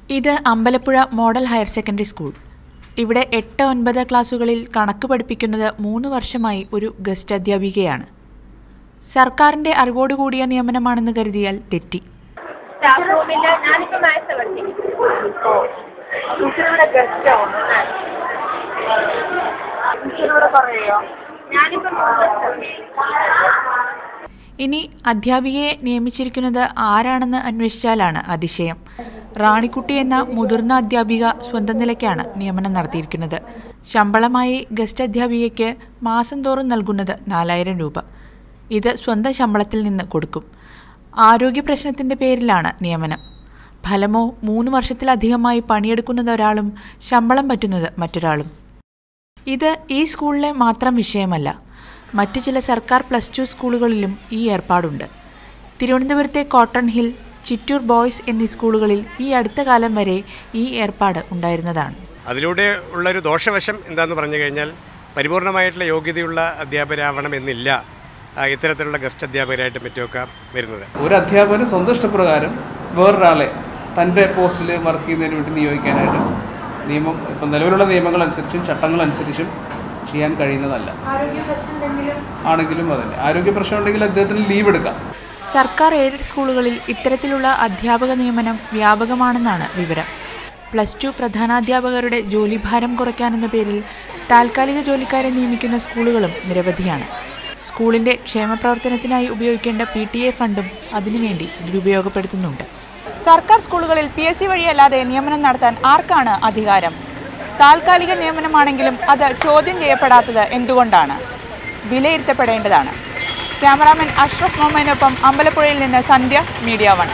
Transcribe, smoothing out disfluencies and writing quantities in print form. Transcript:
ഇത് Ambalappuzha model higher secondary school. ഇവിടെ 8-9 ക്ലാസുകളിൽ കണക്ക് പഠിപ്പിക്കുന്നത് 3 വർഷമായി ഒരു ഗസ്റ്റ് അധ്യാപികയാണ്. സർക്കാരിന്റെ അറിവോടുകൂടിയ നിയമനമാണെന്ന് കരുതിയാൽ തെറ്റി. ഇനി അധ്യാപികയെ നിയമിച്ചിരിക്കുന്നത് ആരാണെന്ന് അന്വേഷിച്ചാലാണ് അതിശയം. റാണിക്കുട്ടി എന്ന മുതിർന്ന അധ്യാപിക സ്വന്തം നിലയ്ക്കാണ് നിയമനം നടത്തിയിരിക്കുന്നത്. ശമ്പളമായി ഗസ്റ്റ് അധ്യാപികയ്ക്ക് മാസം തോറും നൽകുന്നത് 4000 രൂപ. ഇത് സ്വന്തം ശമ്പളത്തിൽ നിന്ന് കൊടുക്കും. ആരോഗ്യ പ്രശ്നത്തിൻ്റെ പേരിലാണ് നിയമനം. ഫലമോ 3 വർഷത്തിലധികമായി പണിയെടുക്കുന്നത് ഒരാളും ശമ്പളം പറ്റുന്നത് മറ്റൊരാളും. ഇത് ഈ സ്കൂളിലെ മാത്രം വിഷയമല്ല. മറ്റ് ചില സർക്കാർ +2 സ്കൂളുകളിലും ഈ ഏർപ്പാടുണ്ട്. തിരുവനന്തപുരത്തെ കോട്ടൺ ഹിൽ, ചിറ്റൂർ ബോയ്സ് എന്നീ സ്കൂളുകളിൽ ഈ അടുത്ത കാലം വരെ ഈ ഏർപ്പാട് ഉണ്ടായിരുന്നതാണ്. അതിലൂടെ ഉള്ളൊരു ദോഷവശം എന്താണെന്ന് പറഞ്ഞു കഴിഞ്ഞാൽ പരിപൂർണമായിട്ടുള്ള യോഗ്യതയുള്ള അധ്യാപകരാവണമെന്നില്ല ഇത്തരത്തിലുള്ള ഗസ്റ്റ് അധ്യാപകരായിട്ട് മറ്റുമൊക്കെ വരുന്നത്. ഒരു അധ്യാപകന് സ്വന്തം ഇഷ്ടപ്രകാരം വേറൊരാളെ തൻ്റെ പോസ്റ്റിൽ വർക്ക് ചെയ്യുന്നതിന് വേണ്ടി നിയോഗിക്കാനായിട്ട് നിയമം ഇപ്പം നിലവിലുള്ള നിയമങ്ങളനുസരിച്ചും ചട്ടങ്ങളനുസരിച്ചും ചെയ്യാൻ കഴിയുന്നതല്ല. ആണെങ്കിലും അതന്നെ, ആരോഗ്യ പ്രശ്നം ഉണ്ടെങ്കിൽ അദ്ദേഹത്തിന് ലീവ് എടുക്കാം. സർക്കാർ എയ്ഡഡ് സ്കൂളുകളിൽ ഇത്തരത്തിലുള്ള അധ്യാപക നിയമനം വ്യാപകമാണെന്നാണ് വിവരം. +2 പ്രധാനാധ്യാപകരുടെ ജോലിഭാരം കുറയ്ക്കാനെന്ന പേരിൽ താൽക്കാലിക ജോലിക്കാരെ നിയമിക്കുന്ന സ്കൂളുകളും നിരവധിയാണ്. സ്കൂളിൻ്റെ ക്ഷേമപ്രവർത്തനത്തിനായി ഉപയോഗിക്കേണ്ട PTA ഫണ്ടും അതിനുവേണ്ടി ദുരുപയോഗപ്പെടുത്തുന്നുണ്ട്. സർക്കാർ സ്കൂളുകളിൽ PSC വഴിയല്ലാതെ നിയമനം നടത്താൻ ആർക്കാണ് അധികാരം? താൽക്കാലിക നിയമനമാണെങ്കിലും അത് ചോദ്യം ചെയ്യപ്പെടാത്തത് എന്തുകൊണ്ടാണ്? വിലയിരുത്തപ്പെടേണ്ടതാണ്. ക്യാമറാമാൻ അഷ്റഫ് മൊമ്മനൊപ്പം അമ്പലപ്പുഴയിൽ നിന്ന് സന്ധ്യ, മീഡിയ 1.